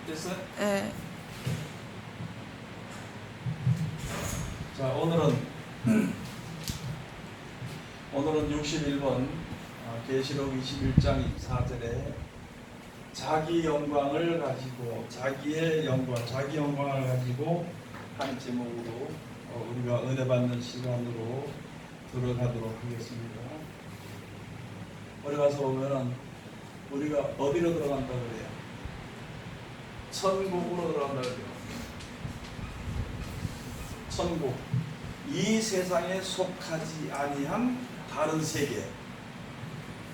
됐어요? 네. 자, 오늘은 61번 계시록 21장 24절에 자기 영광을 가지고 자기의 영광, 자기 영광을 가지고 한 제목으로 우리가 은혜 받는 시간으로 들어가도록 하겠습니다. 어디 가서 보면은 우리가 어디로 들어간다고 그래요? 천국으로 들어간다고 그래요. 천국. 이 세상에 속하지 아니한 다른 세계.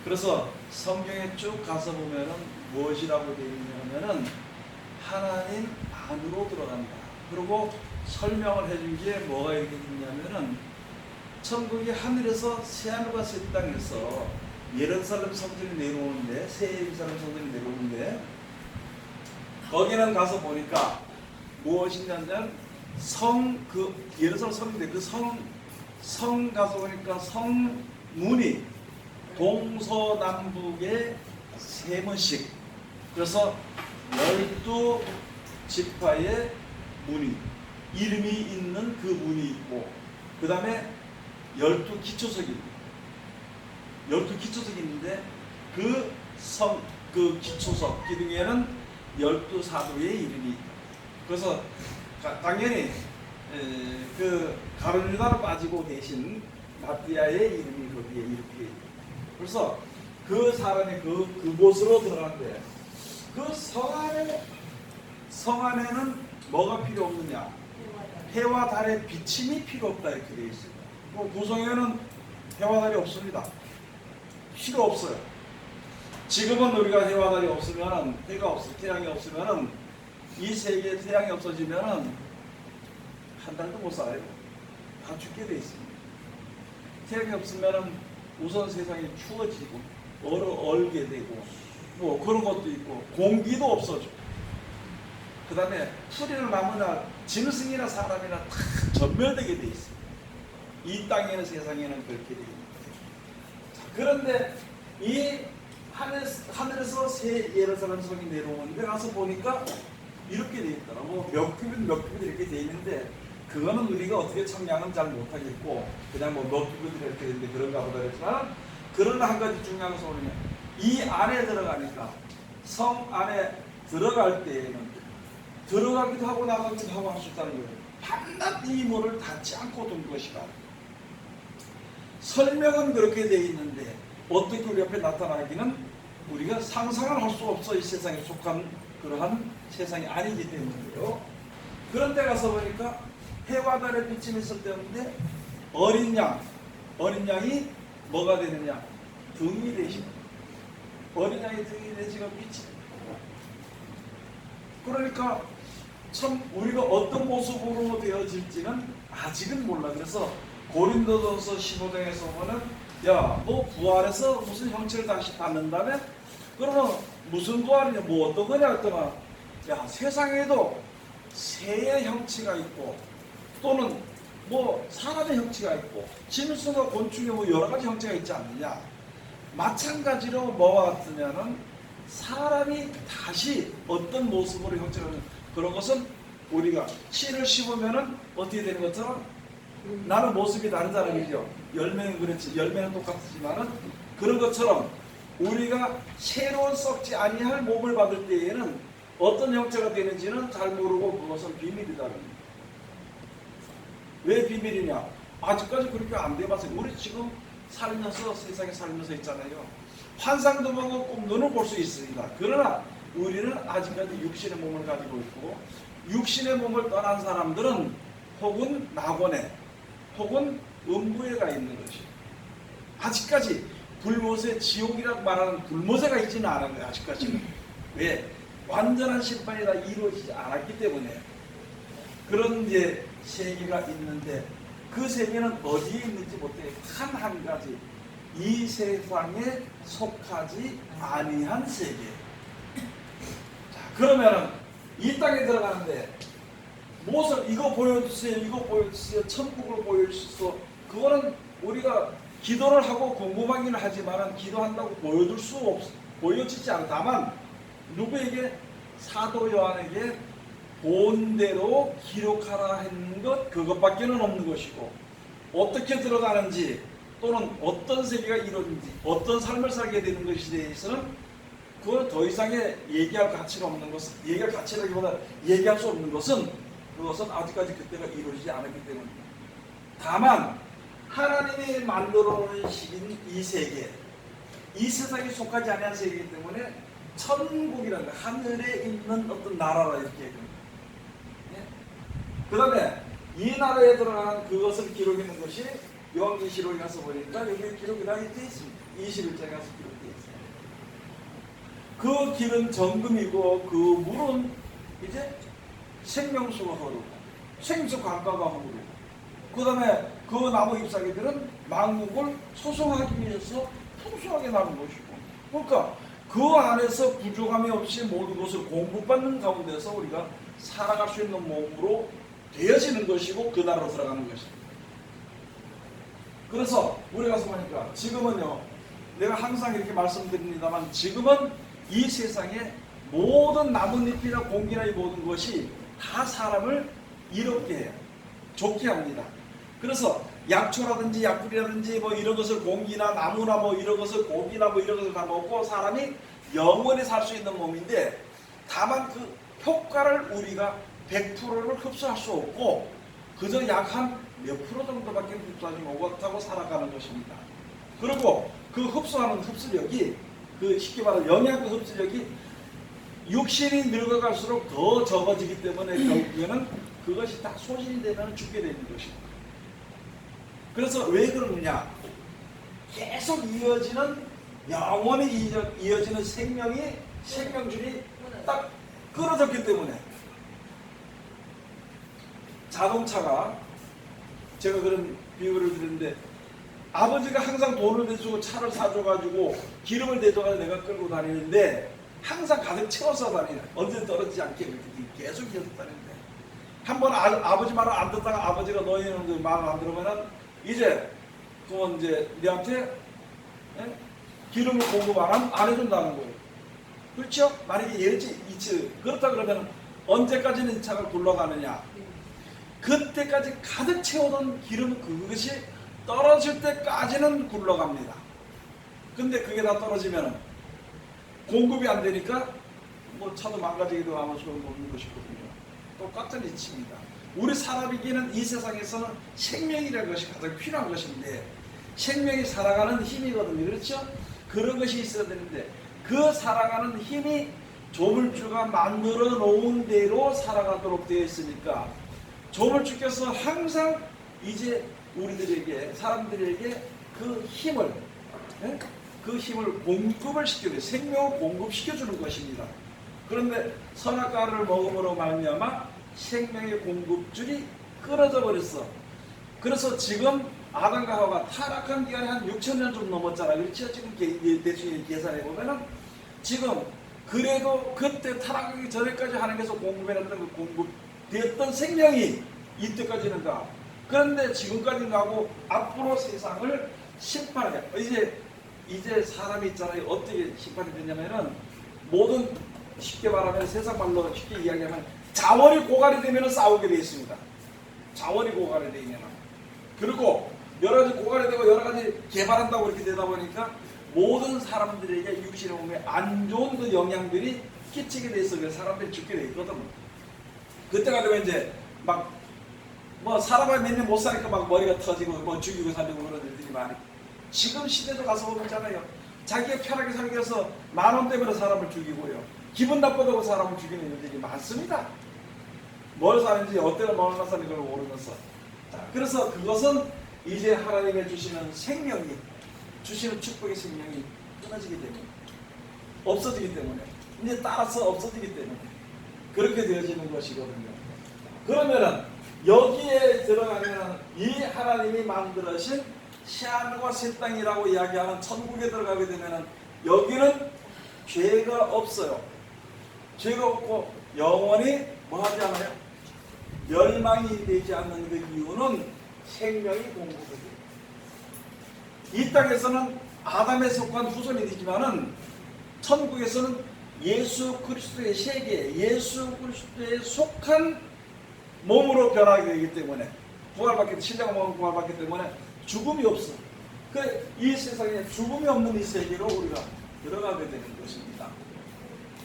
그래서 성경에 쭉 가서 보면은 무엇이라고 되어 있냐면은 하나님 안으로 들어간다. 그리고 설명을 해준 게 뭐가 이렇게 있냐면은 천국이 하늘에서 새하늘과 새 땅에서 예루살렘 성전이 내려오는데, 새 예루살렘 성전이 내려오는데, 거기는 가서 보니까 무엇이냐면 예루살렘 성인데 그 성 가서 보니까 성문이 동서남북에 세 문씩, 그래서 12지파의 문이 이름이 있는 그 문이 있고, 그 다음에 12기초석이 12기초석이 있는데 그 기초석 기둥에는 12사도의 이름이 있다. 그래서 당연히 그 가룟유다로 빠지고 계신 마띠아의 이름이 거기에 이렇게 있다. 그래서 그 사람이 그곳으로 들어가는데, 그 성 안에는 뭐가 필요 없느냐? 해와 달의 비침이 필요 없다, 이렇게 되어 있습니다. 구성에는 해와 달이 없습니다. 필요 없어요. 지금은 우리가 해와 달이 없으면, 태양이 없으면, 이 세계에 태양이 없어지면 한 달도 못 살아요. 다 죽게 돼 있습니다. 태양이 없으면 우선 세상이 추워지고 얼게 되고 뭐 그런 것도 있고, 공기도 없어져. 그 다음에 풀이나 나무나 짐승이나 사람이나 다 전멸되게 돼 있습니다. 이 땅에는, 세상에는 그렇게 되어 있습니다. 그런데 이 하늘에서 새 예루살렘 성이 내려오는데 가서 보니까 이렇게 되어 있더라고. 몇 큐빗 이렇게 되어 있는데, 그거는 우리가 어떻게 청량은 잘 못하겠고 그냥 몇 큐빗 이렇게 되는데 그런가 보다 그랬지만, 그러나 한 가지 중요한 것은 뭐냐, 이 안에 들어가니까, 성 안에 들어갈 때에는 들어가기도 하고 나가기도 하고 할 수 있다는 거예요. 밤낮 이 문을 닫지 않고 둔 것이다. 설명은 그렇게 되어 있는데 어떻게 우리 앞에 나타나기는 우리가 상상을 할 수 없어. 이 세상에 속한 그러한 세상이 아니기 때문에요. 그런 데 가서 보니까 해와 달의 비침이 있을 때인데, 어린 양이 뭐가 되느냐? 등이 되시고, 어린 양이 등이 되시고 빛이. 그러니까 참 우리가 어떤 모습으로 되어질지는 아직은 몰라. 그래서 고린도전서 15장에서 보면, 야, 너 부활해서 무슨 형체를 다시 받는다며? 그러면 무슨 부활이냐, 뭐 어떤 거냐 했더니, 야, 세상에도 새의 형체가 있고, 또는 뭐 사람의 형체가 있고, 짐승과 곤충의 뭐 여러 가지 형체가 있지 않느냐. 마찬가지로 뭐와 같으면은 사람이 다시 어떤 모습으로 형체가 있는, 그런 것은 우리가 씨를 씹으면은 어떻게 되는 것처럼 나는 모습이 다르다는 얘기죠. 열매는 그렇지, 열매는 똑같지만은, 그런 것처럼 우리가 새로운 썩지 아니할 몸을 받을 때에는 어떤 형체가 되는지는 잘 모르고 그것은 비밀이다는 겁니다. 왜 비밀이냐? 아직까지 그렇게 안 돼봤어요. 우리 지금 살면서, 세상에 살면서 있잖아요. 환상도 보고 꿈도 볼 수 있습니다. 그러나 우리는 아직까지 육신의 몸을 가지고 있고, 육신의 몸을 떠난 사람들은 혹은 낙원에 혹은 음부에 가 있는 것이에요. 아직까지 불못의 지옥이라고 말하는 불못에가 있지는 않은 거예요. 아직까지는. 왜? 완전한 심판이 다 이루어지지 않았기 때문에. 그런 이제 세계가 있는데, 그 세계는 어디에 있는지 못해. 한 가지, 이 세상에 속하지 아니한 세계. 자, 그러면은 이 땅에 들어가는데 무엇을, 이거 보여주세요, 이거 보여주세요, 천국을 보여주세요. 그거는 우리가 기도를 하고 궁금하기는 하지만 기도한다고 보여주지 않아. 다만 누구에게? 사도 요한에게 본대로 기록하라 했는 것 그것밖에는 없는 것이고 어떻게 들어가는지 또는 어떤 세계가 이루어진지 어떤 삶을 살게 되는 것에 대해서는 그걸 더 이상의 얘기할 가치가 없는 것은 얘기할 가치라기보다 얘기할 수 없는 것은 그것은 아직까지 그때가 이루어지지 않았기 때문입니다. 다만 하나님이 만들어 놓은 시기는 이 세계 이 세상에 속하지 않은 세계이기 때문에 천국이라는 하늘에 있는 어떤 나라라 이렇게 얘기합니다. 그 다음에 이 나라에 들어가는 그것을 기록하는 것이 요한계시록에 가서 보니까 여기 기록이 다 되어 있습니다. 21장에 가서 기록되어 있습니다. 그 길은 정금이고 그 물은 이제 생명수가 흐르고 생수 강가가 흐르고 그 다음에 그 나무 잎사귀들은 만국을 소송하기 위해서 풍성하게 나는 것이고 그러니까 그 안에서 부족함이 없이 모든 것을 공급받는 가운데서 우리가 살아갈 수 있는 몸으로 되어지는 것이고 그 나라로 들어가는 것입니다. 그래서 우리 가서 보니까 지금은요 내가 항상 이렇게 말씀드립니다만 지금은 이 세상에 모든 나뭇잎이나 공기나 이 모든 것이 다 사람을 이롭게 해요. 좋게 합니다. 그래서 약초라든지 약불이라든지 뭐 이런 것을 공기나 나무나 뭐 이런 것을 고기나 뭐 이런 것을 다 먹고 사람이 영원히 살 수 있는 몸인데 다만 그 효과를 우리가 100%를 흡수할 수 없고 그저 약 한 몇 프로 정도밖에 흡수하지 못하고 살아가는 것입니다. 그리고 그 흡수하는 흡수력이 그 쉽게 말하면 영양분 흡수력이 육신이 늙어갈수록 더 적어지기 때문에 결국에는 그것이 다 소진이 되면 죽게 되는 것입니다. 그래서 왜 그러느냐? 계속 이어지는 영원히 이어지는 생명줄이 딱 끊어졌기 때문에 자동차가 제가 그런 비유를 드렸는데 아버지가 항상 돈을 대주고 차를 사줘가지고 기름을 대줘가지고 내가 끌고 다니는데 항상 가득 채워서 다니는 언제 떨어지지 않게 계속 이어서 다니는데 한번 아버지 말을 안 듣다가 아버지가 너희는 말을 안 들으면은 이제 그건 이제 너한테 기름을 공급 안 해준다는 거예요. 그렇죠? 만약에 예지 그렇다 그러면 언제까지는 이 차가 굴러가느냐? 그때까지 가득 채워둔 기름 그것이 떨어질 때까지는 굴러갑니다. 근데 그게 다 떨어지면 공급이 안 되니까 뭐 차도 망가지기도 하면 소용없는 것이거든요. 똑같은 이치입니다. 우리 사람에게는 이 세상에서는 생명이라는 것이 가장 필요한 것인데 생명이 살아가는 힘이거든요. 그렇죠? 그런 것이 있어야 되는데 그 살아가는 힘이 조물주가 만들어 놓은 대로 살아가도록 되어 있으니까 조물주께서 항상 이제 우리들에게 사람들에게 그 힘을 공급을 시켜줘요. 생명을 공급시켜주는 것입니다. 그런데 선악과를 먹음으로 말미암아 생명의 공급줄이 끊어져 버렸어. 그래서 지금 아담과 하와가 타락한 기간이 한 6,000년 좀 넘었잖아. 그렇죠? 지금 대충 계산해 보면은 지금 그래도 그때 타락하기 전에까지 하나님께서 공급해놨던 그 공급되었던 생명이 이때까지는 가. 그런데 지금까지는 가고 앞으로 세상을 심판해. 이제 사람이 있잖아요. 어떻게 심판이 되냐면은 모든 쉽게 말하면 세상 말로 쉽게 이야기하면 자원이 고갈이 되면 싸우게 되어 있습니다. 자원이 고갈이 되면 그리고 여러 가지 고갈이 되고 여러 가지 개발한다고 이렇게 되다 보니까 모든 사람들에게 육신의 몸에 안 좋은 그 영향들이 끼치게 돼 있어. 사람들이 죽게 돼 있거든. 그때가 되면 이제 막 뭐 사람이 몇 년 못 사니까 막 머리가 터지고 뭐 죽이고 살려고 그런 일들이 많이. 지금 시대도 가서 보면잖아요. 자기가 편하게 살기 위해서 10,000원 때문에 사람을 죽이고요. 기분 나쁘다고 사람을 죽이는 일들이 많습니다. 뭘 사는지 어때가 얼마나 사는 걸 모르면서. 자, 그래서 그것은 이제 하나님의 주시는 생명이 주시는 축복의 생명이 끊어지기 때문에 없어지기 때문에 이제 따라서 없어지기 때문에 그렇게 되어지는 것이거든요. 그러면은 여기에 들어가면 이 하나님이 만들어진 새하늘과 새 땅이라고 이야기하는 천국에 들어가게 되면 여기는 죄가 없어요. 죄가 없고 영원히 뭐 하지 않아요? 멸망이 되지 않는 그 이유는 생명이 공급이 돼요. 이 땅에서는 아담에 속한 후손이 되지만은 천국에서는 예수 그리스도의 세계, 예수 그리스도에 속한 몸으로 변하게 되기 때문에 부활받기 신자가 몸으로 부활받기 때문에 죽음이 없어. 그래 이 세상에 죽음이 없는 이 세계로 우리가 들어가게 되는 것입니다.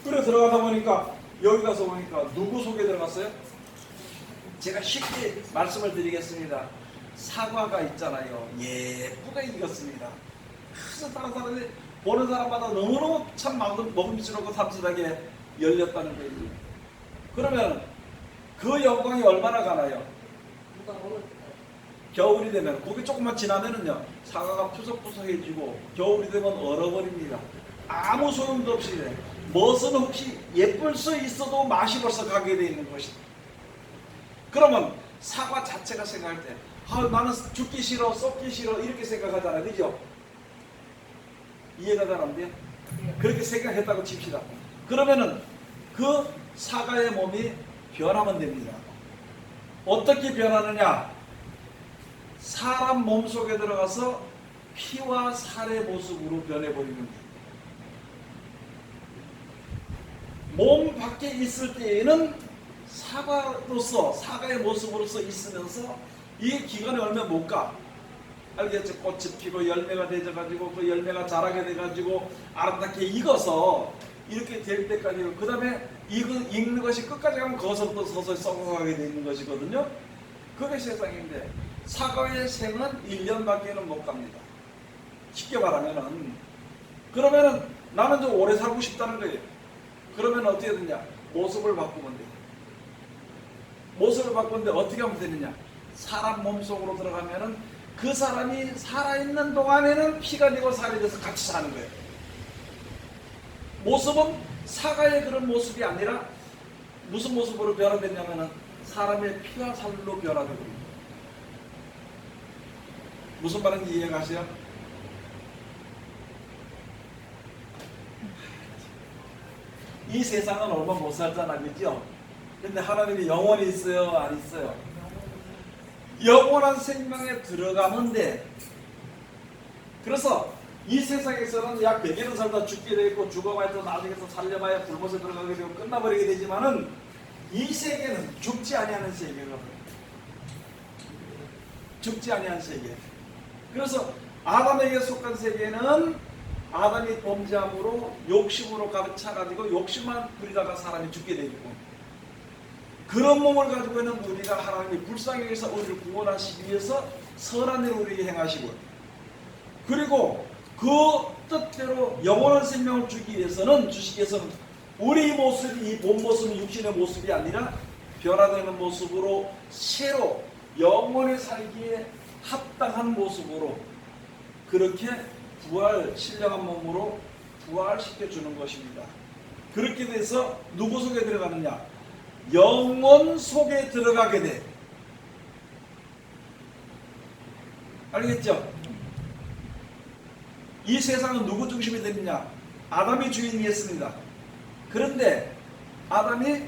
그래 들어가다 보니까 여기 가서 보니까 누구 속에 들어갔어요? 제가 쉽게 말씀을 드리겠습니다. 사과가 있잖아요. 예쁘게 익었습니다. 그래서 다른 사람들이 보는 사람마다 너무너무 참 먹음직스럽고 탐스하게 열렸다는 거예요. 그러면 그 영광이 얼마나 가나요? 겨울이 되면 고기 조금만 지나면은요 사과가 푸석푸석해지고 겨울이 되면 얼어버립니다. 아무 소용도 없이 멋은 혹시 예쁠 수 있어도 맛이 벌써 가게 돼 있는 것이다. 그러면 사과 자체가 생각할 때 나는 죽기 싫어, 썩기 싫어 이렇게 생각하잖아요. 그죠? 이해가 잘 안 돼요? 그렇게 생각했다고 칩시다. 그러면은 그 사과의 몸이 변하면 됩니다. 어떻게 변하느냐? 사람 몸속에 들어가서 피와 살의 모습으로 변해버리는 거예요. 몸 밖에 있을 때에는 사과로서 사과의 모습으로서 있으면서 이 기간이 얼마 못 가. 알겠죠? 꽃이 피고 열매가 되어가지고 그 열매가 자라게 돼가지고 아름답게 익어서 이렇게 될 때까지 그 다음에 익는 것이 끝까지 가면 거기서부터 서서히 썩어가게 되는 것이거든요. 그게 세상인데 사과의 생은 1년밖에는 못 갑니다. 쉽게 말하면은 그러면은 나는 좀 오래 살고 싶다는 거예요. 그러면 어떻게 되냐? 모습을 바꾸면 돼요. 모습을 바꾸는데 어떻게 하면 되느냐? 사람 몸속으로 들어가면은 그 사람이 살아있는 동안에는 피가 되고 살이 돼서 같이 사는 거예요. 모습은 사과의 그런 모습이 아니라 무슨 모습으로 변화됐냐면은 사람의 피와 살로 변화됩니다. 무슨 말인지 이해가세요? 이 세상은 얼마 못 살잖아, 그죠? 근데 하나님이 영원히 있어요, 안 있어요? 영원한 생명에 들어가면 돼. 그래서 이 세상에서는 약 100년을 살다 죽게 되고 죽어봐야 나중에서 살려봐야 굶어서 들어가게 되고 끝나버리게 되지만은 이 세계는 죽지 아니하는 세계거든요. 죽지 아니하는 세계. 그래서 아담에게 속한 세계는 아담이 범죄함으로 욕심으로 가득 차가지고 욕심만 부리다가 사람이 죽게 되고 그런 몸을 가지고 있는 우리가 하나님이 불쌍히 여기서 우리를 구원하시기 위해서 선한 일을 우리에게 행하시고 그리고 그 뜻대로 영원한 생명을 주기 위해서는 주시기 위해서는 우리 모습이 이 본 모습은 육신의 모습이 아니라 변화되는 모습으로 새로 영원히 살기에 합당한 모습으로 그렇게 신령한 몸으로 부활시켜 주는 것입니다. 그렇게 돼서 누구 속에 들어가느냐? 영혼 속에 들어가게 돼. 알겠죠? 이 세상은 누구 중심이 되느냐? 아담이 주인이었습니다. 그런데 아담이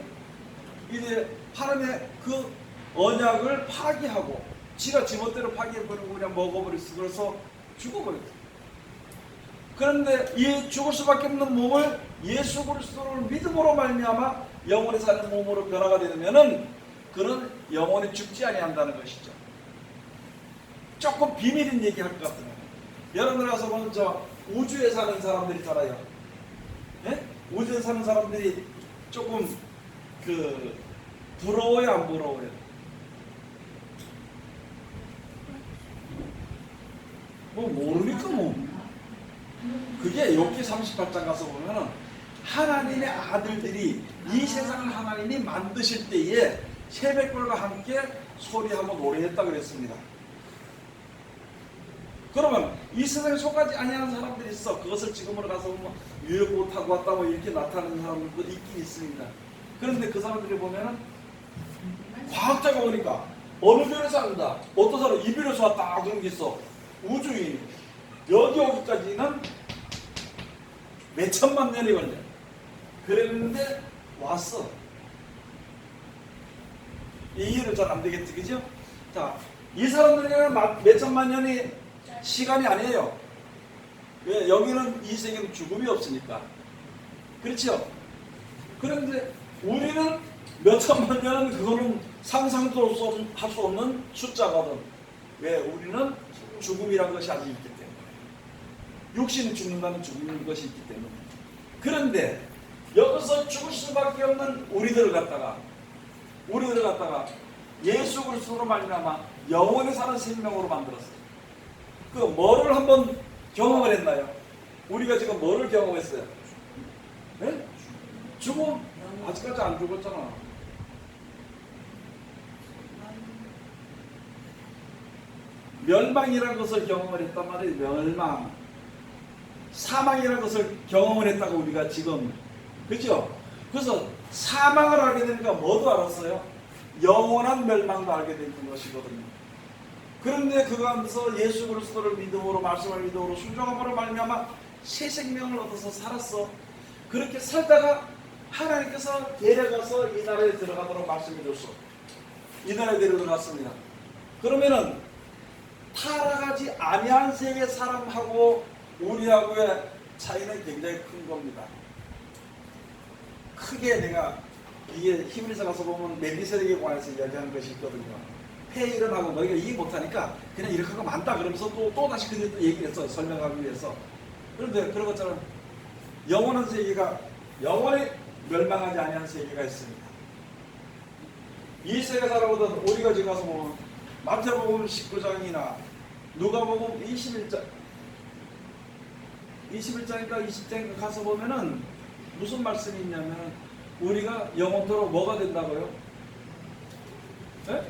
이제 하나님의 그 언약을 파기하고 지가 지멋대로 파기해버리고 그냥 먹어버렸어. 그래서 죽어버렸어. 그런데 이 죽을 수밖에 없는 몸을 예수 그리스도를 믿음으로 말미암아 영원히 사는 몸으로 변화가 되면은 그는 영원히 죽지 아니한다는 것이죠. 조금 비밀인 얘기할 것 같아요. 여러분들 가서 보면 저 우주에 사는 사람들 있잖아요. 예? 우주에 사는 사람들이 조금 부러워요, 안 부러워요? 모르니까 그게 욥기 38장 가서 보면은 하나님의 아들들이 이 세상을 하나님이 만드실 때에 새벽별과 함께 소리하고 노래했다 그랬습니다. 그러면 이 세상에 속하지 아니하는 사람들이 있어. 그것을 지금으로 가서 보면 UFO 타고 왔다 뭐 이렇게 나타나는 사람들도 있긴 있습니다. 그런데 그 사람들이 보면은 과학자가 보니까 어느 별에서 왔다, 어떤 사람 이 별에서 왔다 그런 게 있어. 우주인이 여기 오기까지는 몇 천만 년이 걸려. 그랬는데 왔어. 이해를 잘 안 되겠지, 그죠? 자, 이 사람들에게는 몇 천만 년이 시간이 아니에요. 왜? 여기는 이 세계는 죽음이 없으니까. 그렇죠? 그런데 우리는 몇 천만 년은 그거는 상상도 할 수 없는 숫자거든. 왜? 우리는 죽음이라는 것이 아직 있기 때문에. 육신이 죽는다는 죽는 것이 있기 때문에. 그런데 여기서 죽을 수밖에 없는 우리들을 갖다가 예수 그리스도로 말미암아 영원히 사는 생명으로 만들었어요. 그 뭐를 한번 경험을 했나요? 우리가 지금 뭐를 경험했어요? 네? 죽음? 아직까지 안 죽었잖아. 멸망이라는 것을 경험을 했단 말이에요. 멸망. 사망이라는 것을 경험을 했다고 우리가 지금. 그렇죠? 그래서 사망을 알게 되니까 뭐도 알았어요? 영원한 멸망도 알게 되는 것이거든요. 그런데 그 가운데서 예수 그리스도를 믿음으로, 말씀을 믿음으로, 순종함으로 말미암아 새 생명을 얻어서 살았어. 그렇게 살다가 하나님께서 데려가서 이 나라에 들어가도록 말씀해 줬어. 이 나라에 데려갔습니다. 그러면은 타락하지 아니한 세계 사람하고 우리하고의 차이는 굉장히 큰 겁니다. 크게 내가 이게 히브리서 가서 보면 멜기세덱에 관해서 이야기하는 것이 있거든요. 폐일은하고 너희가 이해 못하니까 그냥 이렇게 하고 많다 그러면서 또 다시 그들 또 얘기를 했어. 설명하기 위해서. 그런데 그런 것처럼 영원한 세계가 영원히 멸망하지 아니한 세계가 있습니다. 이 세계 살아보던 우리가 지금 가서 보면 마태복음 19장이나 누가복음 21장인가 20장인가 가서 보면은 무슨 말씀이 있냐면 우리가 영원토록 뭐가 된다고요? 네?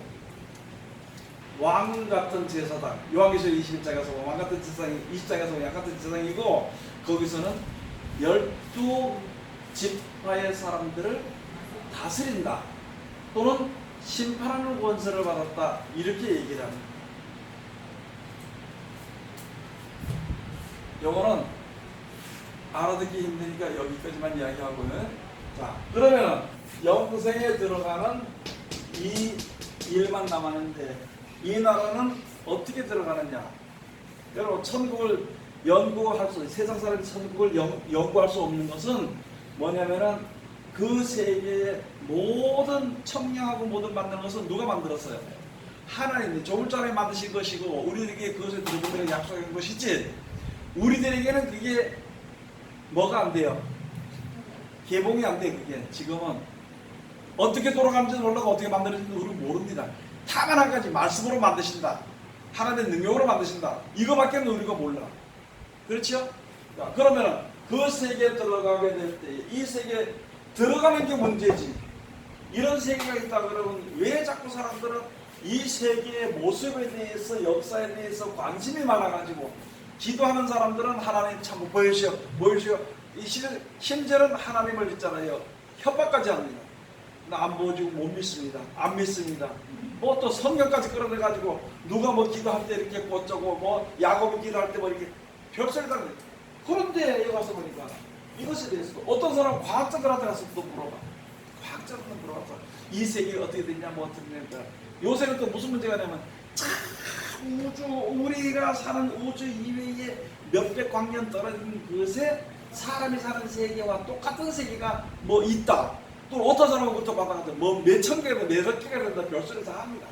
왕 같은 제사장. 요한계시록 21장에서 보면 왕 같은 제사장이 20장에서 보면 양 같은 제사장이고 거기서는 12지파의 사람들을 다스린다. 또는 심판하는 권세를 받았다. 이렇게 얘기를 합니다. 영어는 알아듣기 힘드니까 여기까지만 이야기하고는 자 그러면 영생에 들어가는 이 일만 남았는데 이 나라는 어떻게 들어가느냐? 여러분 천국을 연구할 수 세상 사람이 천국을 연구할 수 없는 것은 뭐냐면은 그 세계의 모든 청량하고 모든 만드는 것은 누가 만들었어요? 하나님이 조물주하나님 만드신 것이고 우리에게 그것을 들어보기를 약속한 것이지 우리들에게는 그게 뭐가 안 돼요? 개봉이 안 돼. 그게 지금은 어떻게 돌아가는지 몰라고 어떻게 만들어진지 우리는 모릅니다. 다만 한 가지 말씀으로 만드신다. 하나님의 능력으로 만드신다. 이거밖에 우리가 몰라. 그렇죠? 그러면 그 세계에 들어가게 될 때 이 세계에 들어가는 게 문제지. 이런 세계가 있다 그러면 왜 자꾸 사람들은 이 세계의 모습에 대해서 역사에 대해서 관심이 많아가지고 기도하는 사람들은 하나님 참 보여주시오. 심지어는 하나님을 믿잖아요. 협박까지 합니다. 나 안 보여주고 못 믿습니다. 안 믿습니다. 뭐 또 성경까지 끌어내가지고 누가 뭐 기도할 때 이렇게 어쩌고 뭐 야곱이 기도할 때 뭐 이렇게 별소리를 하는 거예요. 그런데 여기 와서 보니까 이것에 대해서 어떤 사람은 과학자들한테 가서 또 물어봐. 과학자들한테 물어봐서 이 세계가 어떻게 됐냐 뭐 어떻게 됐냐. 요새는 또 무슨 문제가 있냐면 우주 우리가 사는 우주 이외에 몇백 광년 떨어진 그것에 사람이 사는 세계와 똑같은 세계가 뭐 있다. 또 어떤 사람은 그것도 받아가지고 뭐 몇천 개가 몇억 개가 된다 별소리를 다 합니다.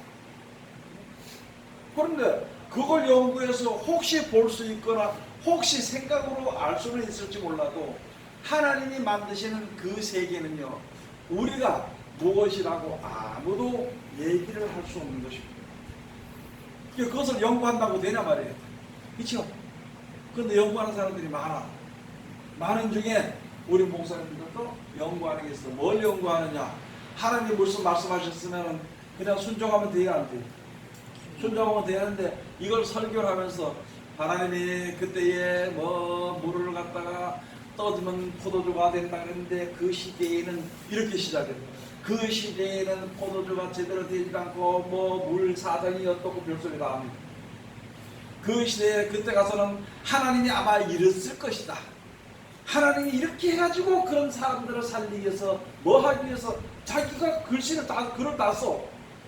그런데 그걸 연구해서 혹시 볼 수 있거나 혹시 생각으로 알 수는 있을지 몰라도 하나님이 만드시는 그 세계는요 우리가 무엇이라고 아무도 얘기를 할 수 없는 것입니다. 그것을 연구한다고 되냐 말이에요. 그렇죠? 그런데 연구하는 사람들이 많아. 많은 중에 우리 목사님들도 연구하는 게 있어. 뭘 연구하느냐? 하나님 무슨 말씀하셨으면 그냥 순종하면 돼야 안 돼. 순종하면 되는데 이걸 설교를 하면서 하나님이 그때에 뭐 물을 갖다가 떠주면 포도주가 된다 그랬는데 그 시대에는 이렇게 시작해요. 그 시대에는 포도주가 제대로 되지 않고 뭐 물 사정이 어떻고 별소리 다 합니다. 그 시대에 그때 가서는 하나님이 아마 이랬을 것이다. 하나님이 이렇게 해가지고 그런 사람들을 살리기 위해서 뭐 하기 위해서 자기가 글씨를 다 글을 다 써.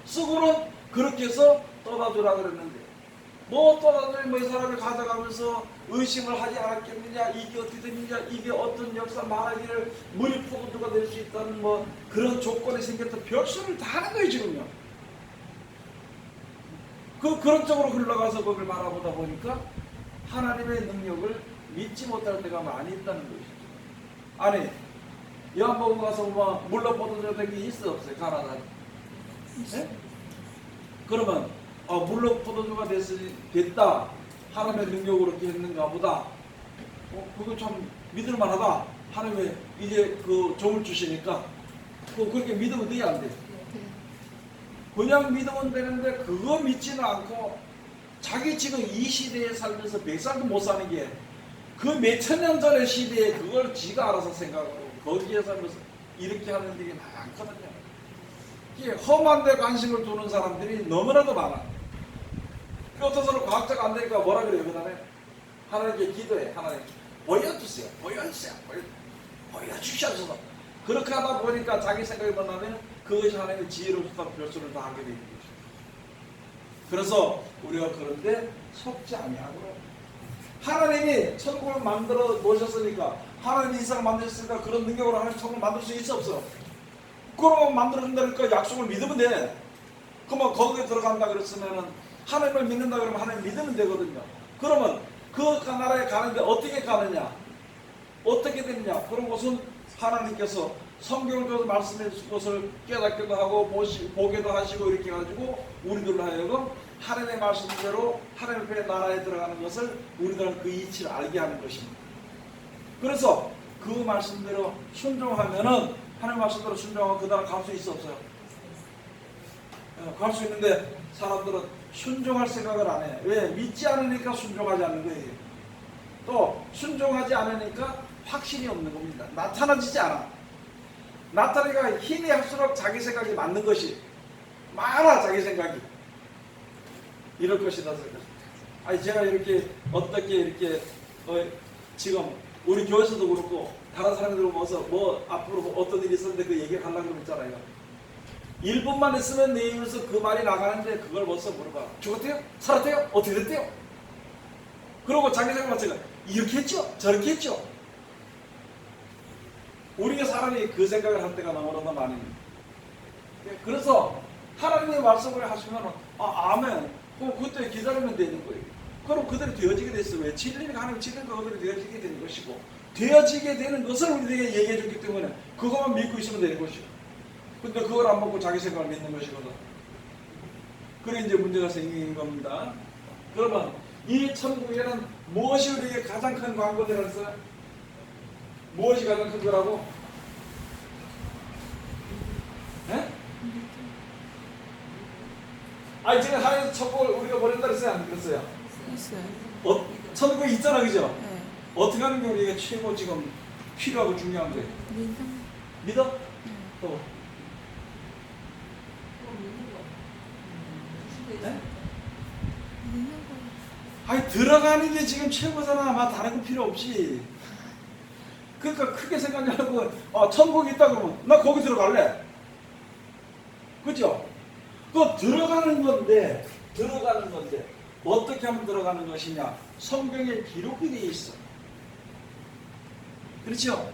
쓰고는 그렇게 해서 떠다주라 그랬는데 뭐 또다시 뭐이 사람을 가져가면서 의심을 하지 않았겠느냐, 이게 어떻게 되느냐, 이게 어떤 역사 말하기를 물이 포도주가 될 수 있다는 뭐 그런 조건이 생겼던 별수를 다 하는 거예요 지금요. 그런 쪽으로 흘러가서 그걸 바라보다 보니까 하나님의 능력을 믿지 못할 때가 많이 있다는 것이죠. 아니 요한복음 가서 뭐 물로 포도주가 된 게 있어 없어요? 가나다에? 네? 그러면 물로 포도주가 됐다. 하나님의 능력으로 이렇게 했는가 보다. 그거 참 믿을만하다. 하나님의 이제 그 종을 주시니까 그렇게 믿으면 돼야 안 돼? 그냥 믿으면 되는데 그거 믿지는 않고 자기 지금 이 시대에 살면서 100살도 못 사는 게 그 몇천 년 전의 시대에 그걸 지가 알아서 생각하고 거기에 살면서 이렇게 하는 일이 많거든요. 이게 험한 데 관심을 두는 사람들이 너무나도 많아. 어떤 사람은 과학자가 안 되니까 뭐라 그래요? 그 다음에 하나님께 기도해. 하나님 보여주세요. 보여주세요. 보여주셔서 그렇게 하다 보니까 자기 생각이 만나면 그것이 하나님의 지혜로부터 별수를 다 하게 되는 거죠. 그래서 우리가 그런데 속지 아니하고 하나님이 천국을 만들어 놓으셨으니까 하나님이 이 세상을 만드셨으니까 그런 능력으로 하나님 천국을 만들 수 있어 없어? 그러면 만들어준다니까 약속을 믿으면 돼. 그러면 거기에 들어간다 그랬으면은 하나님을 믿는다 그러면 하나님 믿으면 되거든요. 그러면 그 나라에 가는데 어떻게 가느냐? 어떻게 되느냐? 그런 것은 하나님께서 성경을 통해서 말씀해 주신 것을 깨닫기도 하고 보기도 하시고 이렇게 해가지고 우리들로 하여금 하나님의 말씀대로 하나님의 나라에 들어가는 것을 우리들은 그 이치를 알게 하는 것입니다. 그래서 그 말씀대로 순종하면은 하나님 말씀대로 순종하면 그 나라 갈 수 있어 없어요? 갈 수 있는데 사람들은 순종할 생각을 안 해. 왜? 믿지 않으니까 순종하지 않는 거예요. 또 순종하지 않으니까 확신이 없는 겁니다. 나타나지지 않아. 나타나니까 힘이 할수록 자기 생각이 맞는 것이 많아. 자기 생각이 이럴 것이다. 아니 제가 이렇게 어떻게 이렇게 지금 우리 교회에서도 그렇고 다른 사람들 모아서 뭐 앞으로 뭐 어떤 일이 있었는데 그 얘기를 하려고 그러고 있잖아요. 1분만 있으면 내 입에서 그 말이 나가는데 그걸 벌써 물어봐. 죽었대요? 살았대요? 어떻게 됐대요? 그러고 자기 생각 맞춰가 이렇게 했죠? 저렇게 했죠? 우리가 사람이 그 생각을 할 때가 너무나 많습니다. 그래서 하나님의 말씀을 하시면 아멘. 그럼 그때 기다리면 되는 거예요. 그럼 그대로 되어지게 됐어요. 왜? 진리가 하나님 진리가 그대로 되어지게 되는 것이고 되어지게 되는 것을 우리에게 얘기해 줬기 때문에 그것만 믿고 있으면 되는 것이고 근데 그걸 안 먹고 자기 생각을 믿는 것이거든. 그래 이제 문제가 생기는 겁니다. 그러면 이 천국에는 무엇이 우리에게 가장 큰 광고들이었어요? 무엇이 가장 큰 거라고? 네? 아니 지금 하나님 천국을 우리가 버린다 그랬어요? 안 그랬어요? 있어요. 천국에 있잖아 그죠? 네. 어떻게 하는 게 우리에게 최고 지금 필요하고 중요한 거예요? 믿어? 네. 또? 네? 아니 들어가는 게 지금 최고잖아. 막 다른 거 필요 없이. 그러니까 크게 생각하고 천국이 있다 그러면 나 거기 들어갈래. 그죠? 그 들어가는 건데 어떻게 하면 들어가는 것이냐? 성경에 기록이 되어 있어. 그렇죠?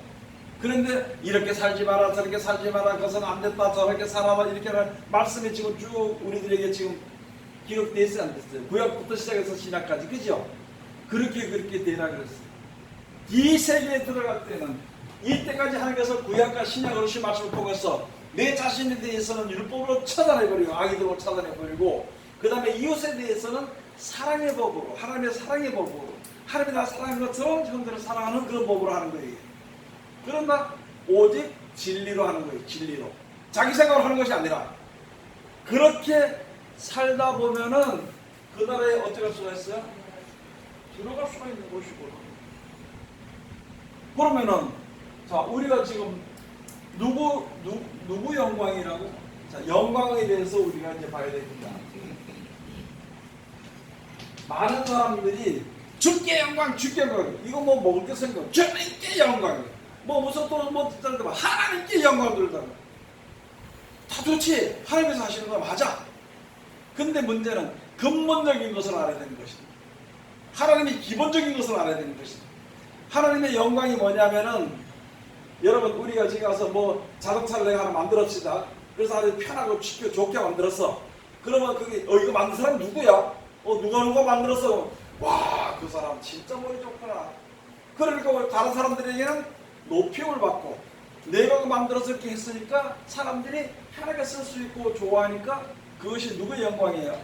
그런데 이렇게 살지 마라 저렇게 살지 마라 그것은 안 됐다 저렇게 살아라 이렇게 말씀이 지금 쭉 우리들에게 지금 기록되어 있어요 안 됐어요? 구약부터 시작해서 신약까지 그죠? 그렇게 되라 그랬어요. 이 세계에 들어갈 때는 이때까지 하나님께서 구약과 신약으로 신 말씀을 통해서 내 자신에 대해서는 율법으로 차단해버리고 악의적으로 차단해버리고 그 다음에 이웃에 대해서는 사랑의 법으로 하나님의 사랑의 법으로 하나님이 나 사랑하는 것처럼 형제를 사랑하는 그런 법으로 하는 거예요. 그러나 오직 진리로 하는 거예요. 진리로 자기 생각으로 하는 것이 아니라 그렇게 살다 보면은 그 나라에 어떻게 할 수가 있어요? 들어갈 수가 있는 것이고 그러면은 자 우리가 지금 누구 영광이라고? 자, 영광에 대해서 우리가 이제 봐야 됩니다. 많은 사람들이 주께 영광, 주께 영광. 이거 뭐 먹을 게 생겨. 주님께 영광. 뭐 무슨 또뭐 듣다는 거 하나님께 영광 들다가 다 좋지. 하나님께서 하시는 거 맞아. 근데 문제는 근본적인 것을 알아야 되는 것입니다. 하나님이 기본적인 것을 알아야 되는 것입니다. 하나님의 영광이 뭐냐면은, 여러분 우리가 지금 가서 뭐 자동차를 내가 하나 만들었시다. 그래서 아주 편하고 쉽게 좋게 만들었어. 그러면 그게 이거 만든 사람 누구야? 누가 만들었어? 와, 그 사람 진짜 머리 좋구나. 그러니까 다른 사람들에게는 높임을 받고, 내가 만들어서 이렇게 했으니까 사람들이 편하게 쓸 수 있고 좋아하니까 그것이 누구의 영광이에요?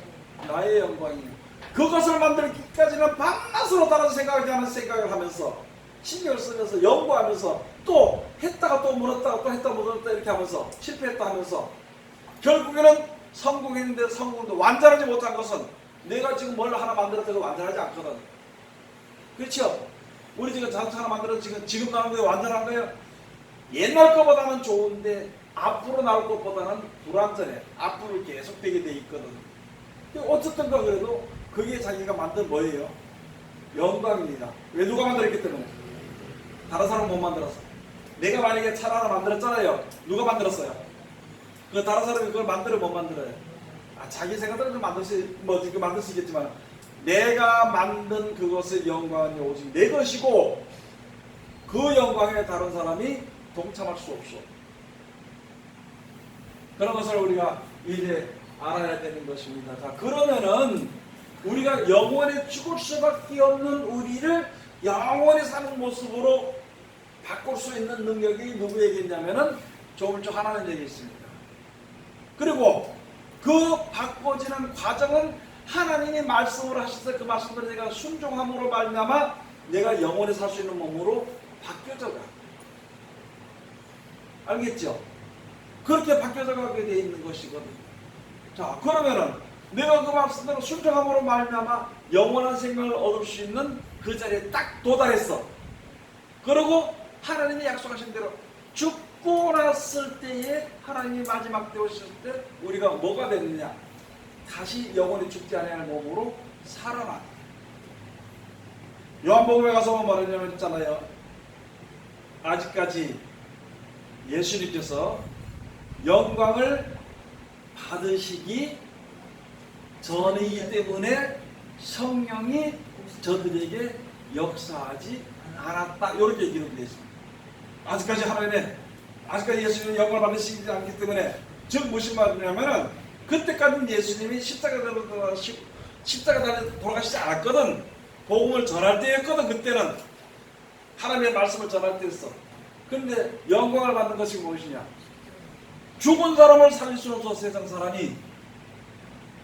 나의 영광이에요. 그것을 만들기까지는 밤낮으로 다른 생각을 하면서 신경을 쓰면서 연구하면서 또 했다가 또 물었다가 또 했다가 물었다 이렇게 하면서 실패했다 하면서 결국에는 성공했는데 성공도 완전하지 못한 것은 내가 지금 뭘 하나 만들었다고 완전하지 않거든. 그렇죠? 우리 지금 자동차 하나 만들어서 지금 나온 게 완전한 거예요. 옛날 거보다는 좋은데 앞으로 나올 것보다는 불완전해. 앞으로 계속 되게 돼 있거든. 어쨌든가 그래도 그게 자기가 만든 뭐예요? 영광입니다. 왜? 누가 만들었기 때문에. 다른 사람은 못 만들었어. 내가 만약에 차를 하나 만들었잖아요. 누가 만들었어요? 그 다른 사람이 그걸 만들어 못 만들어요. 자기 생각대로 만들 수 있겠지만 내가 만든 그것의 영광은 오직 내 것이고 그 영광에 다른 사람이 동참할 수 없어. 그런 것을 우리가 이제 알아야 되는 것입니다. 자, 그러면은 우리가 영원히 죽을 수밖에 없는 우리를 영원히 사는 모습으로 바꿀 수 있는 능력이 누구에게 있냐면은 조물주 하나님에게 있습니다. 그리고 그 바꿔지는 과정은 하나님이 말씀을 하셔서 그 말씀대로 내가 순종함으로 말미암아 내가 영원히 살 수 있는 몸으로 바뀌어져 가. 알겠죠? 그렇게 바뀌어져 가게 되어 있는 것이거든요. 자, 그러면은 내가 그 말씀대로 순종함으로 말미암아 영원한 생명을 얻을 수 있는 그 자리에 딱 도달했어. 그리고 하나님이 약속하신 대로 죽고 났을 때에 하나님이 마지막 때 오셨을 때 우리가 뭐가 됐느냐? 다시 영원히 죽지 아니할 몸으로 살아나. 요한복음에 가서 말하냐면 있잖아요. 아직까지 예수님께서 영광을 받으시기 전이기 때문에 성령이 저들에게 역사하지 않았다. 이렇게 기록되어 있습니다. 아직까지 예수님이 영광을 받으시지 않기 때문에, 즉 무슨 말이냐면은 그때까지는 예수님이 십자가에 돌아가시지 않았거든. 복음을 전할 때였거든. 그때는 하나님의 말씀을 전할 때였어. 그런데 영광을 받는 것이 무엇이냐? 죽은 사람을 살릴 수 없어. 세상 사람이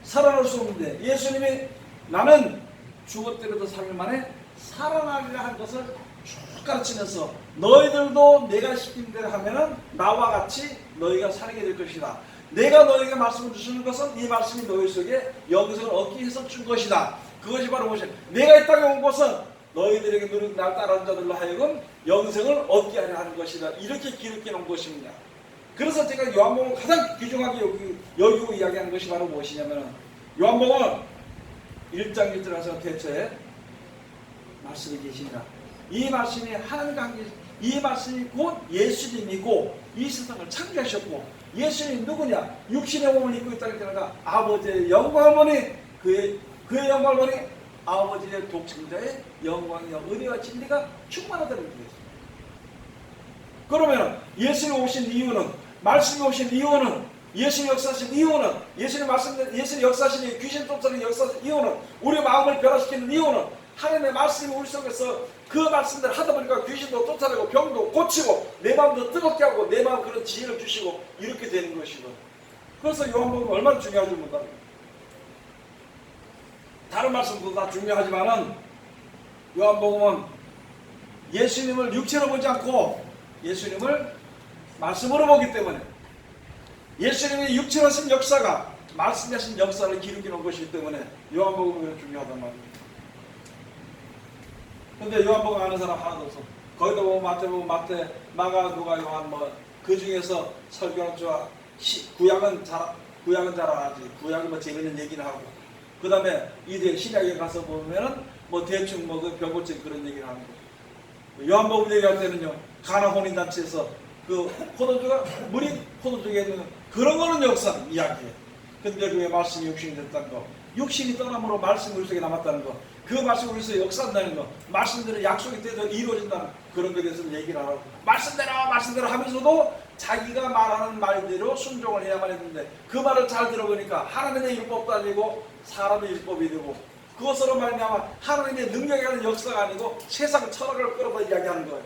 살아날 수 없는데 예수님이 나는 죽었더라도 3일 만에 살아나리라 한 것을 쭉 가르치면서 너희들도 내가 시킨 대로 하면은 나와 같이 너희가 살게 될 것이다. 내가 너희에게 말씀을 주시는 것은 이 말씀이 너희 속에 영생을 얻기 위해서 준 것이다. 그것이 바로 무엇이냐? 내가 이 땅에 온 것은 너희들에게 누린 날 따르는 자들로 하여금 영생을 얻게 하려 하는 것이다. 이렇게 기록해 놓은 것입니다. 그래서 제가 요한복음을 가장 귀중하게 여기고 이야기하는 것이 바로 무엇이냐면, 요한복음은 1장 1절에서 대처에 말씀이 계십니다. 이 말씀이 하나님과 함께, 이 말씀이 곧 예수님이고 이 세상을 창조하셨고, 예수님이 누구냐? 육신의 몸을 입고 있다는 게 아니라 아버지의 영광을 보니 그의 영광을 보니 아버지의 독생자의 영광이와 은혜와 진리가 충만하다는 것입니다. 그러면 예수님이 오신 이유는, 말씀이 오신 이유는, 예수님 역사하신 이유는, 예수님 역사하신 귀신 쫓아내는 역사하신 이유는, 우리 마음을 변화시키는 이유는 하나님의 말씀이 우리 속에서 그 말씀대로 하다 보니까 귀신도 쫓아내고 병도 고치고 내 마음도 뜨겁게 하고 내 마음 그런 지혜를 주시고 이렇게 되는 것이고. 그래서 요한복음이 얼마나 중요한지 모른다. 다른 말씀도 다 중요하지만은 요한복음은 예수님을 육체로 보지 않고 예수님을 말씀으로 보기 때문에, 예수님이 육체로 하신 역사가 말씀이 하신 역사를 기록해 놓은 것이기 때문에 요한복음이 중요하단 말입니다. 근데 요한복음 아는 사람 하나도 없어. 거기도 보면 마태복음, 마태, 마가, 누가, 요한 그 중에서 설교는 좋아. 구약은 잘 알아지. 구약은 뭐 재밌는 얘기를 하고. 그 다음에 이제 신약에 가서 보면은 대충 그 병고증 그런 얘기를 하는 거예요. 요한복음 얘기할 때는요, 가나 혼인잔치에서 그 포도주가 물이 포도주에 있는 그런 거는 역사 이야기예요. 근데 그의 말씀이 육신이 됐다는 거, 육신이 떠남으로 말씀이 우리 속에 남았다는 거, 그 말씀이 우리 속에 역사한다는 거, 말씀대로 약속이 때도 이루어진다는 그런 것에 대해서 얘기를 하라고. 말씀대로 하면서도 자기가 말하는 말대로 순종을 해야만 했는데 그 말을 잘 들어보니까 하나님의 율법도 아니고 사람의 율법이 되고 그것으로 말미암아 하나님의 능력이 하는 역사가 아니고 세상 철학을 끌어다 이야기하는 거예요.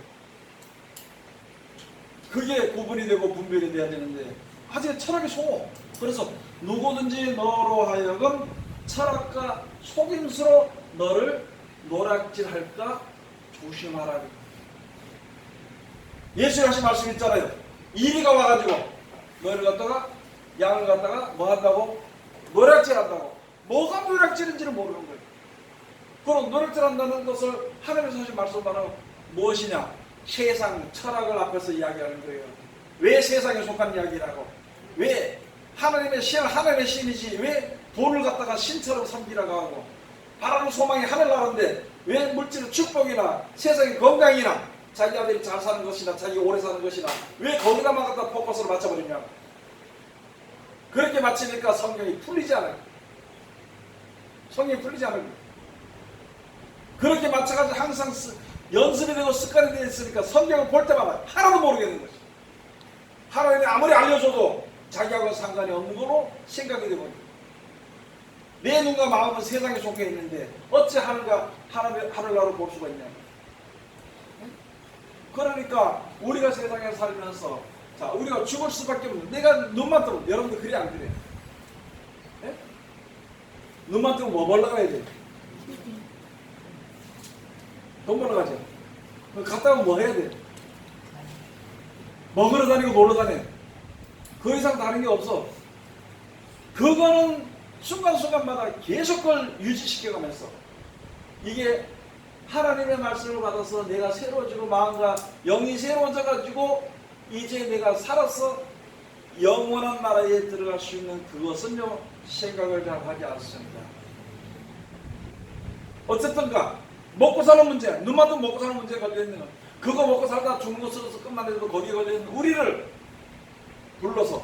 그게 구분이 되고 분별이 돼야 되는데 아직 철학이 속어. 그래서 누구든지 너로 하여금 철학과 속임수로 너를 노략질할까 조심하라. 예수님 하신 말씀 있잖아요. 이리가 와가지고 너를 갖다가 양을 갖다가 뭐 한다고? 노략질한다고. 뭐가 노략질인지를 모르는 거예요. 그럼 노략질한다는 것을 하나님께서 하신 말씀은 무엇이냐? 세상 철학을 앞에서 이야기하는 거예요. 왜 세상에 속한 이야기라고? 왜 하나님의 신, 하나님의 신이지 왜 돈을 갖다가 신처럼 섬기라고 하고 바라는 소망이 하늘나라인데 왜 물질의 축복이나 세상의 건강이나 자기 아들이 잘 사는 것이나 자기 오래 사는 것이나 왜 거기다만 갖다 포커스를 맞춰버리냐고. 그렇게 맞추니까 성경이 풀리지 않아요. 성경이 풀리지 않아요. 그렇게 맞춰가지고 항상 연습이 되고 습관이 되어 있으니까 성경을 볼 때마다 하나도 모르겠는 것이. 하나님이 아무리 알려줘도 자기하고는 상관이 없는 걸로 생각이 되거든요. 내 눈과 마음은 세상에 속해 있는데 어찌 하늘나라로 볼 수가 있냐. 그러니까 우리가 세상에 살면서 자 우리가 죽을 수밖에 없는 내가 눈만 뜨면 여러분들 그래 안 그래요? 네? 눈만 뜨면 뭐 벌러 가야 돼? 돈 벌러 가죠. 갔다 오면 뭐 해야 돼? 먹으러 다니고 놀러 다녀. 그 이상 다른 게 없어. 그거는 순간순간마다 계속 그걸 유지시켜가면서 이게 하나님의 말씀을 받아서 내가 새로워지고 마음과 영이 새로워져가지고 이제 내가 살아서 영원한 나라에 들어갈 수 있는 그것은요 생각을 잘 하지 않습니다. 어쨌든가 먹고 사는 문제, 눈만 뜨면 먹고 사는 문제에 걸려있는 거 그거 먹고 살다 죽는 것으로서 끝나는데도 거기에 걸려있는 우리를 불러서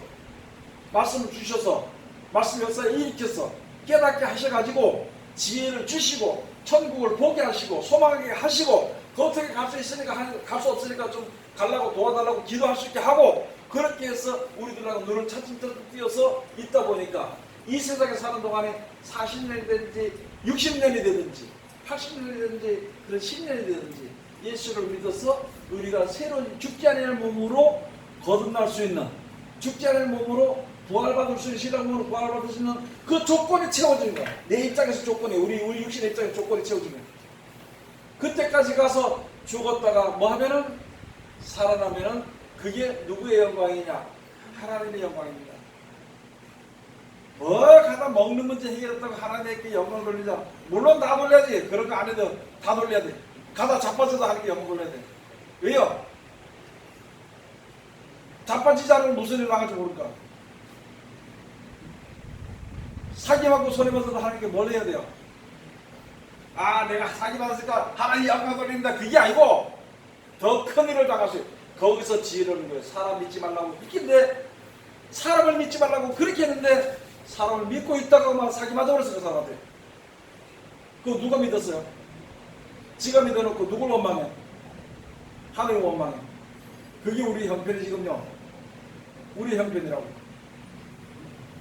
말씀을 주셔서 말씀 역사에 일으켜서 깨닫게 하셔가지고 지혜를 주시고 천국을 보게 하시고 소망하게 하시고 그 어떻게 갈 수 있으니까 갈 수 없으니까 좀 가려고 도와달라고 기도할 수 있게 하고 그렇게 해서 우리들하고 눈을 차츰차츰 띄어서 있다 보니까 이 세상에 사는 동안에 40년이 되든지 60년이 되든지 80년이 되든지 그런 10년이 되든지 예수를 믿어서 우리가 새로운 죽지 않을 몸으로 거듭날 수 있는 죽지 않을 몸으로 부활받을 수 있는 신앙 몸으로 부활받을 수 있는 그 조건이 채워지는 거야. 내 입장에서 조건이 우리 육신의 입장에서 조건이 채워지는 거야. 그때까지 가서 죽었다가 뭐 하면은 살아나면은 그게 누구의 영광이냐? 하나님의 영광입니다. 뭐 가다 먹는 문제 해결했다고 하나님께 영광 돌리자. 물론 다 돌려야지. 그런 거 안 해도 다 돌려야 돼. 가다 자빠져도 하나님께 영광 돌려야 돼. 왜요? 자빠지지 않으면 무슨 일 나갈지 모를까? 사기받고 손해받아도 하나님께 뭘 해야 돼요? 아 내가 사기받았으니까 하나님 영광 돌립니다. 그게 아니고 더 큰 일을 당할 수 있어요. 거기서 지혜를 얻는 거예요. 사람 믿지 말라고 믿긴데 사람을 믿지 말라고 그렇게 했는데 사람을 믿고 있다가만 사기맞아버려서 그 사람한테 그거 누가 믿었어요? 지가 믿어놓고 누굴 원망해? 하나님 원망해. 그게 우리 형편이 지금요. 우리 형편이라고.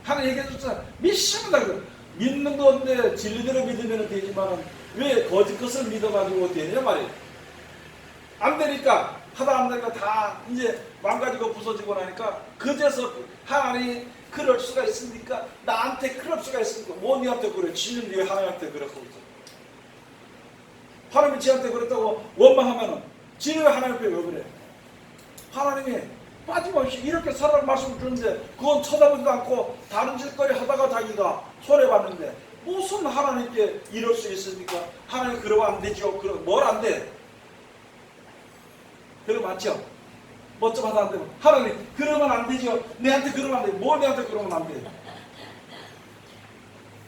하나님 얘기해줬잖아. 믿습니다. 믿는 건데 진리대로 믿으면 되지만 왜 거짓 것을 믿어가지고 되냐 말이에요. 안 되니까 하다 안 되니까 다 이제 망가지고 부서지고 나니까 그제서 하나님이 그럴 수가 있습니까? 나한테 그럴 수가 있습니까? 뭐 니한테 그래? 지는 왜 하나님한테 그렇고 있어? 하나님이 지한테 그랬다고 원망하면은 지는 왜 하나님한테 왜 그래? 하나님이 빠짐없이 이렇게 살아갈 말씀을 주는데 그건 쳐다보지도 않고 다른 짓거리 하다가 자기가 손해봤는데 무슨 하나님께 이럴 수 있습니까? 하나님 그러면 안 되죠. 그럼 뭘 안 돼? 그러면 맞죠? 뭐 좀 하다 안 되면 하나님 그러면 안 되죠. 내한테 그러면 안 돼. 뭘 내한테 그러면 안 돼?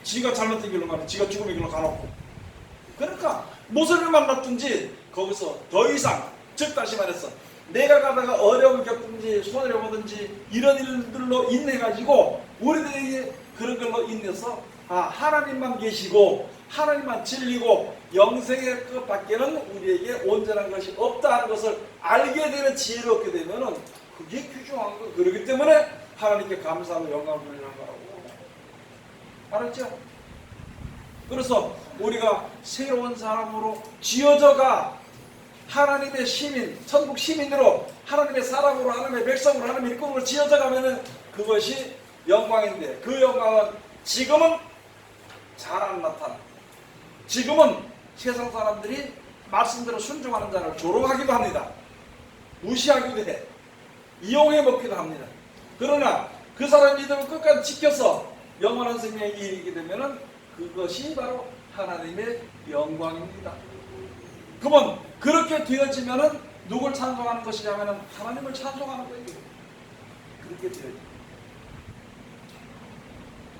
지가 잘못된 길로 가는 지가 죽음의 길로 가놓고 그러니까 무슨 일 만났든지 거기서 더 이상 즉 다시 말해서 내가 가다가 어려움을 겪든지 손해를 보든지 이런 일들로 인해가지고 우리들에게 그런 걸로 인해서 하나님만 계시고 하나님만 진리고 영생의 끝밖에는 우리에게 온전한 것이 없다는 것을 알게 되는 지혜를 얻게 되면은 그게 귀중한 거예요. 그렇기 때문에 하나님께 감사하고 영광을 돌리는 거라고. 알았죠? 그래서 우리가 새로운 사람으로 지어져가 하나님의 시민, 천국 시민으로 하나님의 사람으로 하나님의 백성으로 하나님의 일꾼으로 지어져 가면은 그것이 영광인데, 그 영광은 지금은 잘 안 나타나. 지금은 세상 사람들이 말씀대로 순종하는 자를 조롱하기도 합니다. 무시하기도 해. 이용해 먹기도 합니다. 그러나 그 사람의 믿음을 끝까지 지켜서 영원한 생명에 이르게 되면은 그것이 바로 하나님의 영광입니다. 그러면 그렇게 되어지면은 누굴 찬송하는 것이냐면은 하나님을 찬송하는 거예요. 그렇게 되어져.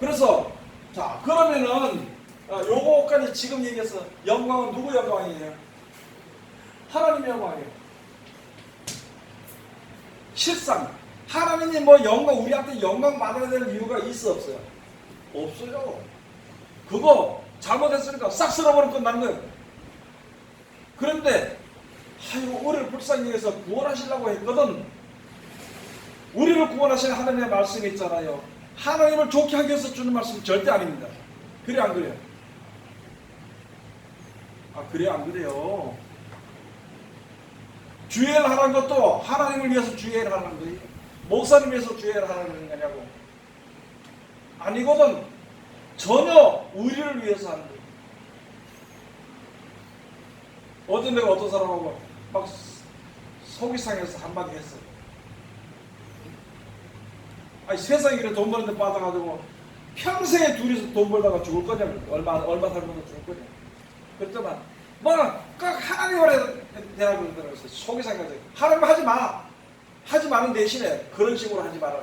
그래서 자 그러면은 요거까지 지금 얘기해서 영광은 누구 영광이에요? 하나님의 영광이에요. 실상 하나님이 뭐 영광 우리한테 영광 받아야 될 이유가 있어 없어요? 없어요. 그거 잘못했으니까 싹 쓸어버리면 끝나는 거예요. 그런데 우리를 불쌍히 해서 구원하시려고 했거든. 우리를 구원하시는 하나님의 말씀이 있잖아요. 하나님을 좋게 하기 위해서 주는 말씀이 절대 아닙니다. 그래 안 그래요? 그래 안 그래요? 주의를 하라는 것도 하나님을 위해서 주의를 하는 거예요. 목사님 위해서 주의를 하는 거냐고. 아니거든. 전혀 우리를 위해서 하는 거예요. 어떤 내가 어떤 사람하고 막 속이 상해서 한마디 했어. 세상에 그래 돈 버는데 빠져가지고 평생에 둘이서 돈 벌다가 죽을 거냐고. 얼마 살면 죽을 거냐. 그랬더만 꼭 하나님을 해야 그러더라고요. 속이 상해가지고 하나님 하지 마. 하지 마는 대신에 그런 식으로 하지 마라.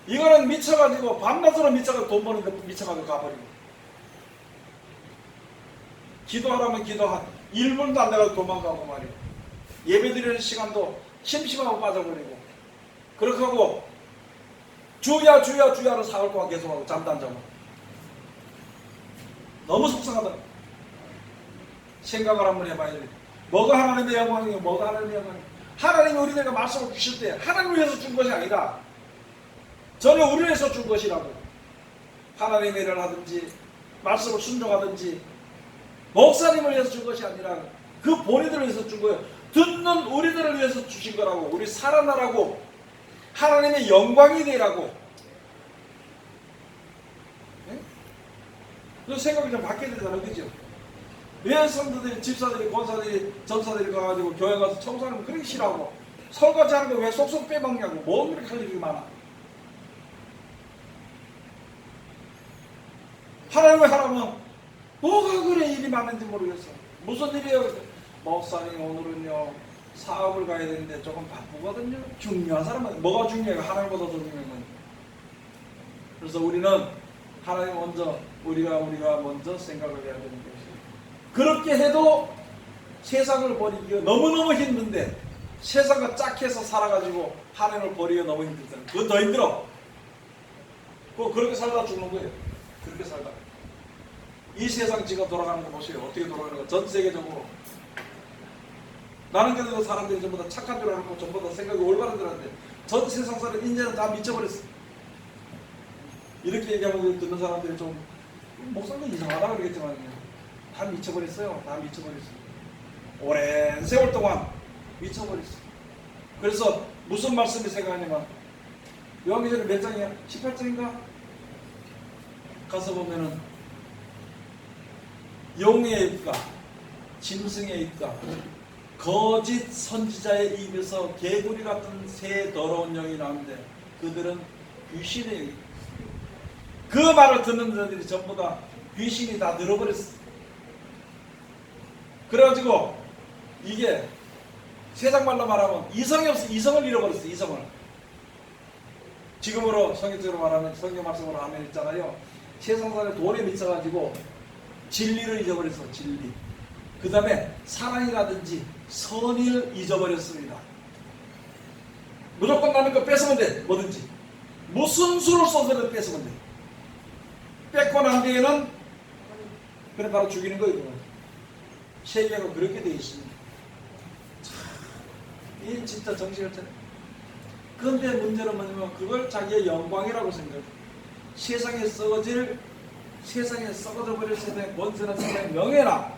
이거는 미쳐가지고 밤낮으로 미쳐가지고 돈 버는데 미쳐가지고 가버리고, 기도하라면 기도한 1분도 안 돼가지고 도망가고 말이야. 예배 드리는 시간도 심심하고 빠져버리고, 그렇게 하고 주야 주야 주야를 사흘 동안 계속하고 잠도 안 자고. 너무 속상하다. 생각을 한번 해봐야 돼. 뭐가 하나님의 영광이에요? 뭐가 하나님의 영광이에요? 하나님이 우리에게 말씀을 주실 때 하나님을 위해서 준 것이 아니라 전혀 우리를 위해서 준 것이라고. 하나님의 일을 하든지 말씀을 순종하든지 목사님을 위해서 준 것이 아니라 그 본인들을 위해서 준 거예요. 듣는 우리들을 위해서 주신 거라고. 우리 살아나라고, 하나님의 영광이 되라고. 그 생각이 좀 바뀌어야 되잖아요. 그죠? 왜 성도들이, 집사들이, 권사들이, 전사들이 가가지고 교회 가서 청소하는 거 그렇게 싫어하고, 설거지 하는 거 왜 쏙쏙 빼먹냐고. 뭔 그렇게 할 일이 많아. 하나님을 하라면 뭐가 그래 일이 많은지 모르겠어. 무슨 일이에요? 목사님 오늘은요 사업을 가야 되는데 조금 바쁘거든요. 중요한 사람은 뭐가 중요해요? 하나님보다 더 중요한 건. 그래서 우리는 하나님 먼저 우리가 먼저 생각을 해야 되는 것이에요. 그렇게 해도 세상을 버리기가 너무너무 힘든데, 세상과 짝해서 살아가지고 하나님을 버리기가 너무 힘들잖아요. 그건 더 힘들어. 그렇게 살다 죽는 거예요. 그렇게 살다. 이 세상 지금 돌아가는 거 보세요. 어떻게 돌아가는 거? 전 세계적으로. 나는 그래도 사람들이 전부 다 착한 줄 알고 전부 다 생각이 올바른 줄 알았는데 전 세상 사람 인제는 다 미쳐버렸어. 이렇게 얘기하면 듣는 사람들이 좀 목사님 이상하다 그러겠지만 다 미쳐버렸어요. 다 미쳐버렸어요. 오랜 세월 동안 미쳐버렸어요. 그래서 무슨 말씀이 생각하냐면 요한계시록 몇 장이야? 18장인가? 가서 보면은 용의 입과 짐승의 입과 거짓 선지자의 입에서 개구리 같은 새 더러운 영이 나오는데 그들은 귀신의 입. 그 말을 듣는 자들이 전부 다 귀신이 다 늘어버렸어. 그래가지고 이게 세상 말로 말하면 이성이 없어. 이성을 잃어버렸어. 이성을. 지금으로 성경적으로 말하면, 성경 말씀으로 하면 있잖아요. 세상 사람이 돈에 미쳐가지고 진리를 잊어버렸어. 진리. 그 다음에 사랑이라든지 선의를 잊어버렸습니다. 무조건 나는 거 뺏으면 돼. 뭐든지. 무슨 수를 써서든 뺏으면 돼. 뺏고 난 뒤에는 그냥 바로 죽이는 거예요. 세계가 그렇게 돼 있습니다. 이 진짜 정신을 차려. 그런데 문제는 뭐냐면 그걸 자기의 영광이라고 생각해. 세상에 썩어져 버릴 세상의 원수는 세상의 명예나